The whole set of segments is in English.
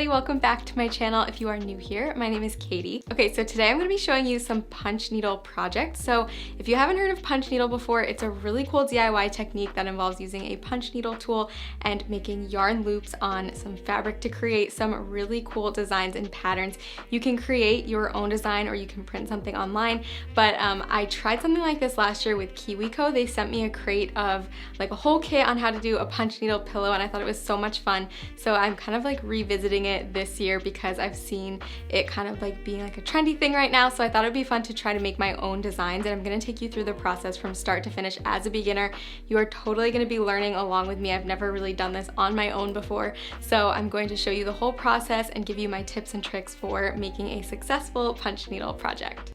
everybody, welcome back to my channel. If you are new here, my name is Katie. Okay, so today I'm going to be showing you some punch needle projects. So if you haven't heard of punch needle before, it's a really cool DIY technique that involves using a punch needle tool and making yarn loops on some fabric to create some really cool designs and patterns. You can create your own design or you can print something online, but I tried something like this last year with KiwiCo. They sent me a crate of like a whole kit on how to do a punch needle pillow, and I thought it was so much fun. So I'm kind of like revisiting it this year because I've seen it kind of like being like a trendy thing right now. So I thought it'd be fun to try to make my own designs, and I'm gonna take you through the process from start to finish as a beginner. You are totally gonna be learning along with me. I've never really done this on my own before. So I'm going to show you the whole process and give you my tips and tricks for making a successful punch needle project.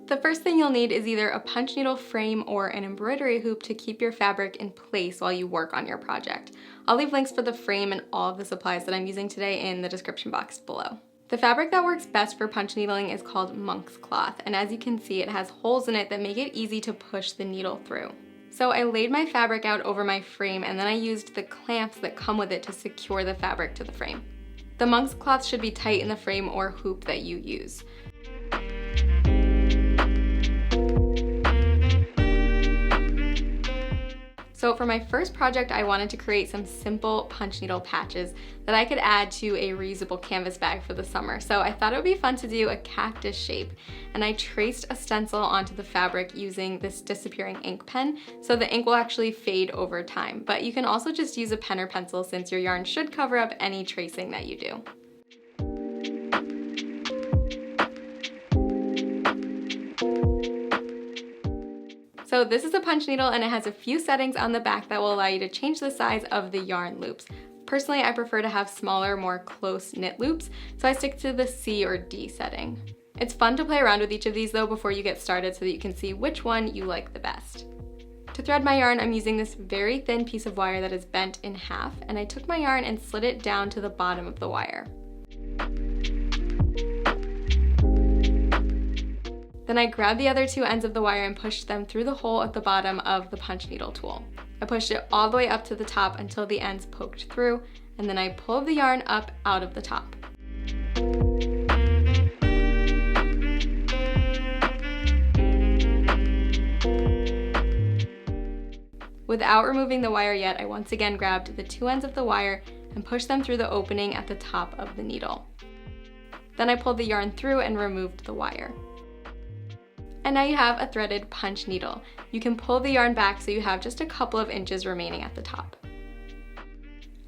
The first thing you'll need is either a punch needle frame or an embroidery hoop to keep your fabric in place while you work on your project. I'll leave links for the frame and all of the supplies that I'm using today in the description box below. The fabric that works best for punch needling is called monk's cloth, and as you can see, it has holes in it that make it easy to push the needle through. So I laid my fabric out over my frame, and then I used the clamps that come with it to secure the fabric to the frame. The monk's cloth should be tight in the frame or hoop that you use. So for my first project, I wanted to create some simple punch needle patches that I could add to a reusable canvas bag for the summer. So I thought it would be fun to do a cactus shape, and I traced a stencil onto the fabric using this disappearing ink pen, so the ink will actually fade over time. But you can also just use a pen or pencil since your yarn should cover up any tracing that you do. So this is a punch needle, and it has a few settings on the back that will allow you to change the size of the yarn loops. Personally, I prefer to have smaller, more close knit loops, so I stick to the C or D setting. It's fun to play around with each of these though before you get started so that you can see which one you like the best. To thread my yarn, I'm using this very thin piece of wire that is bent in half, and I took my yarn and slid it down to the bottom of the wire. Then I grabbed the other two ends of the wire and pushed them through the hole at the bottom of the punch needle tool. I pushed it all the way up to the top until the ends poked through, and then I pulled the yarn up out of the top. Without removing the wire yet, I once again grabbed the two ends of the wire and pushed them through the opening at the top of the needle. Then I pulled the yarn through and removed the wire. And now you have a threaded punch needle. You can pull the yarn back so you have just a couple of inches remaining at the top.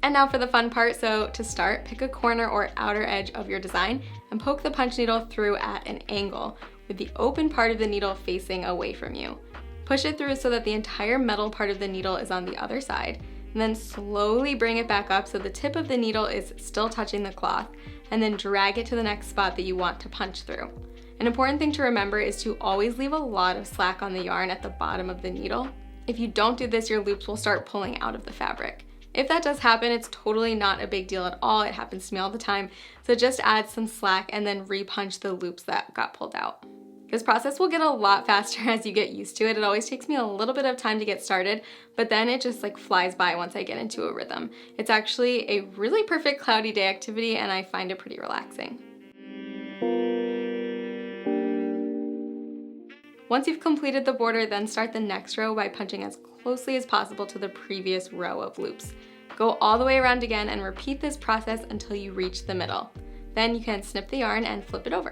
And now for the fun part. So to start, pick a corner or outer edge of your design and poke the punch needle through at an angle with the open part of the needle facing away from you. Push it through so that the entire metal part of the needle is on the other side, and then slowly bring it back up so the tip of the needle is still touching the cloth, and then drag it to the next spot that you want to punch through. An important thing to remember is to always leave a lot of slack on the yarn at the bottom of the needle. If you don't do this, your loops will start pulling out of the fabric. If that does happen, it's totally not a big deal at all. It happens to me all the time. So just add some slack and then re-punch the loops that got pulled out. This process will get a lot faster as you get used to it. It always takes me a little bit of time to get started, but then it just like flies by once I get into a rhythm. It's actually a really perfect cloudy day activity, and I find it pretty relaxing. Once you've completed the border, then start the next row by punching as closely as possible to the previous row of loops. Go all the way around again and repeat this process until you reach the middle. Then you can snip the yarn and flip it over.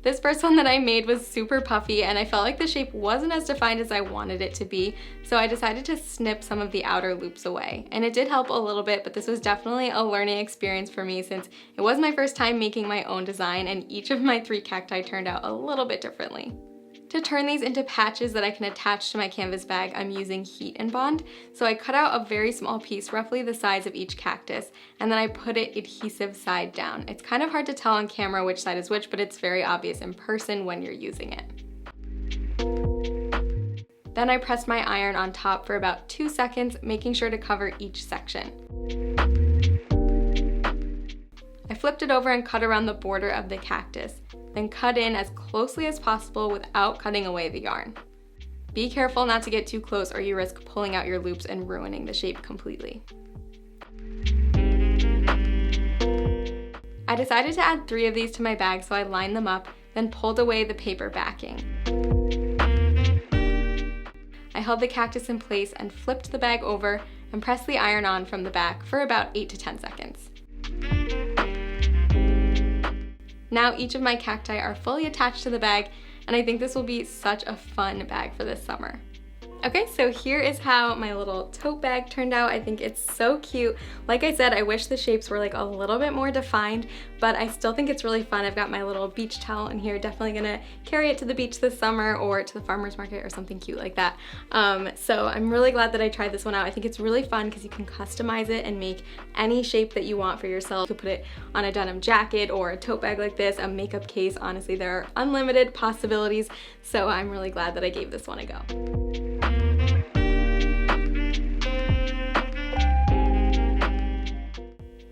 This first one that I made was super puffy, and I felt like the shape wasn't as defined as I wanted it to be, so I decided to snip some of the outer loops away. And it did help a little bit, but this was definitely a learning experience for me since it was my first time making my own design, and each of my 3 cacti turned out a little bit differently. To turn these into patches that I can attach to my canvas bag, I'm using Heat and Bond. So I cut out a very small piece, roughly the size of each cactus, and then I put it adhesive side down. It's kind of hard to tell on camera which side is which, but it's very obvious in person when you're using it. Then I pressed my iron on top for about 2 seconds, making sure to cover each section. I flipped it over and cut around the border of the cactus, then cut in as closely as possible without cutting away the yarn. Be careful not to get too close or you risk pulling out your loops and ruining the shape completely. I decided to add 3 of these to my bag, so I lined them up, then pulled away the paper backing. I held the cactus in place and flipped the bag over and pressed the iron on from the back for about 8 to 10 seconds. Now each of my cacti are fully attached to the bag, and I think this will be such a fun bag for this summer. Okay, so here is how my little tote bag turned out. I think it's so cute. Like I said, I wish the shapes were like a little bit more defined, but I still think it's really fun. I've got my little beach towel in here. Definitely gonna carry it to the beach this summer or to the farmer's market or something cute like that. So I'm really glad that I tried this one out. I think it's really fun because you can customize it and make any shape that you want for yourself. You could put it on a denim jacket or a tote bag like this, a makeup case. Honestly, there are unlimited possibilities. So I'm really glad that I gave this one a go.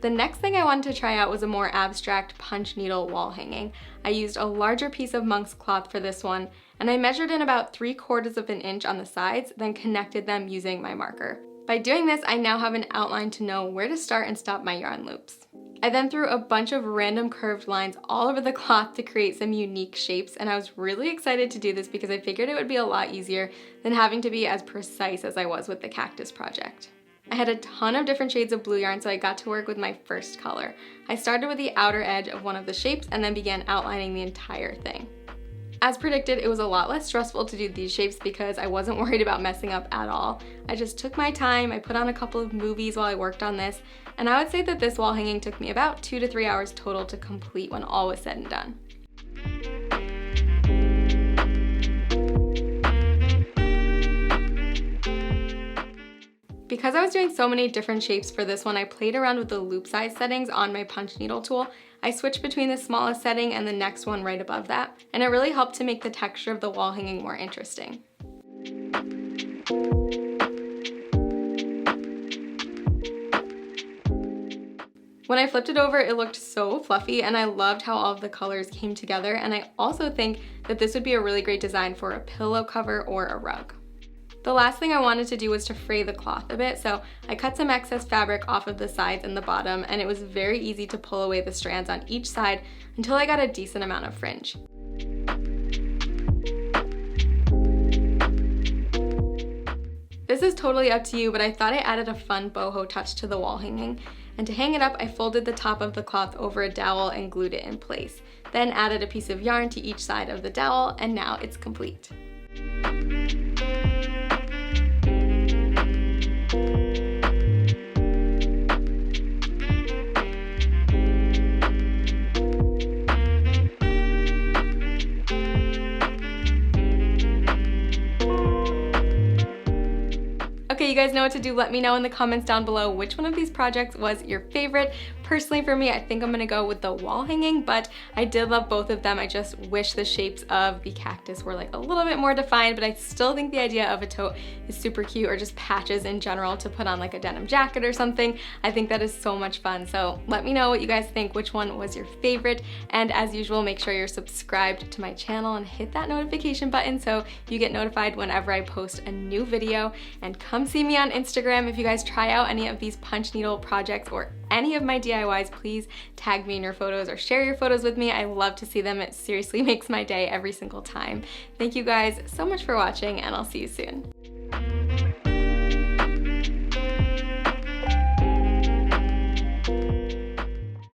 The next thing I wanted to try out was a more abstract punch needle wall hanging. I used a larger piece of monk's cloth for this one, and I measured in about 3/4 of an inch on the sides, then connected them using my marker. By doing this, I now have an outline to know where to start and stop my yarn loops. I then threw a bunch of random curved lines all over the cloth to create some unique shapes, and I was really excited to do this because I figured it would be a lot easier than having to be as precise as I was with the cactus project. I had a ton of different shades of blue yarn, so I got to work with my first color. I started with the outer edge of one of the shapes and then began outlining the entire thing. As predicted, it was a lot less stressful to do these shapes because I wasn't worried about messing up at all. I just took my time, I put on a couple of movies while I worked on this, and I would say that this wall hanging took me about 2 to 3 hours total to complete when all was said and done. Because I was doing so many different shapes for this one, I played around with the loop size settings on my punch needle tool. I switched between the smallest setting and the next one right above that, and it really helped to make the texture of the wall hanging more interesting. When I flipped it over, it looked so fluffy, and I loved how all of the colors came together, and I also think that this would be a really great design for a pillow cover or a rug. The last thing I wanted to do was to fray the cloth a bit, so I cut some excess fabric off of the sides and the bottom, and it was very easy to pull away the strands on each side until I got a decent amount of fringe. This is totally up to you, but I thought I added a fun boho touch to the wall hanging. And to hang it up, I folded the top of the cloth over a dowel and glued it in place. Then added a piece of yarn to each side of the dowel, and now it's complete. Okay, you guys know what to do. Let me know in the comments down below which one of these projects was your favorite. Personally for me, I think I'm gonna go with the wall hanging, but I did love both of them. I just wish the shapes of the cactus were like a little bit more defined, but I still think the idea of a tote is super cute, or just patches in general to put on like a denim jacket or something. I think that is so much fun. So let me know what you guys think, which one was your favorite. And as usual, make sure you're subscribed to my channel and hit that notification button so you get notified whenever I post a new video. And come see me on Instagram if you guys try out any of these punch needle projects or any of my DIYs. Please tag me in your photos or share your photos with me. I love to see them. It seriously makes my day every single time. Thank you guys so much for watching, and I'll see you soon.